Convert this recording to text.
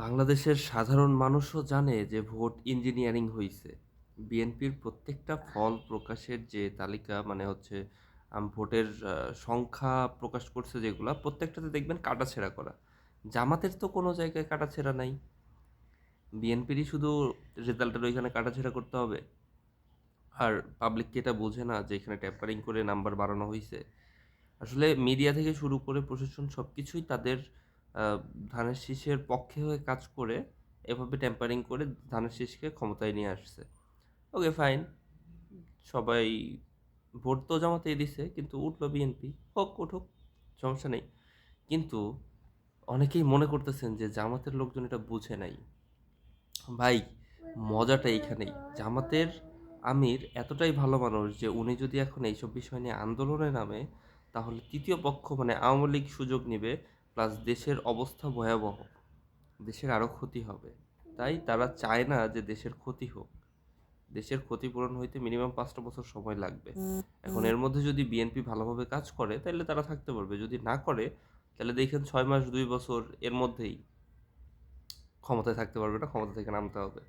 বাংলাদেশের সাধারণ মানুষও জানে যে ভোট ইঞ্জিনিয়ারিং হইছে। বিএনপির প্রত্যেকটা ফল প্রকাশের যে তালিকা মানে হচ্ছে ভোটের সংখ্যা প্রকাশ করছে যেগুলা প্রত্যেকটাতে দেখবেন কাটাছেঁড়া করা। জামাতের তো কোনো জায়গায় কাটাছেঁড়া নাই। বিএনপিরই শুধু রেজাল্টের ওইখানে কাটাছেঁড়া করতে হবে। আর পাবলিক কি এটা বোঝে না যে এখানে ট্যাম্পারিং করে নাম্বার বাড়ানো হইছে? আসলে মিডিয়া থেকে শুরু করে প্রশাসন সবকিছুই তাদের আহ, ধানের শীষের পক্ষে হয়ে কাজ করে এভাবে ট্যাম্পারিং করে ধানের শীষকে ক্ষমতায় নিয়ে আসছে। ওকে ফাইন, সবাই ভোট তো জামাতেই দিছে কিন্তু উঠলো বিএনপি, হোক উঠুক, সমস্যা নেই। কিন্তু অনেকেই মনে করতেছেন যে জামাতের লোকজন এটা বুঝে নাই। ভাই, মজাটা এইখানেই। জামাতের আমির এতটাই ভালো মানুষ যে উনি যদি এখন এইসব বিষয় নিয়ে আন্দোলনে নামে তাহলে তৃতীয় পক্ষ মানে আওয়ামী লীগ সুযোগ নেবে, প্লাস দেশের অবস্থা ভয়াবহ, দেশের আরও ক্ষতি হবে। তাই তারা চায় না যে দেশের ক্ষতি হোক। দেশের ক্ষতিপূরণ হইতে মিনিমাম 5টা বছর সময় লাগবে। এখন এর মধ্যে যদি বিএনপি ভালোভাবে কাজ করে তাহলে তারা থাকতে পারবে, যদি না করে তাহলে দেখেন 6 মাস 2 বছর এর মধ্যেই ক্ষমতায় থাকতে পারবে না, ক্ষমতা থেকে নামতে হবে।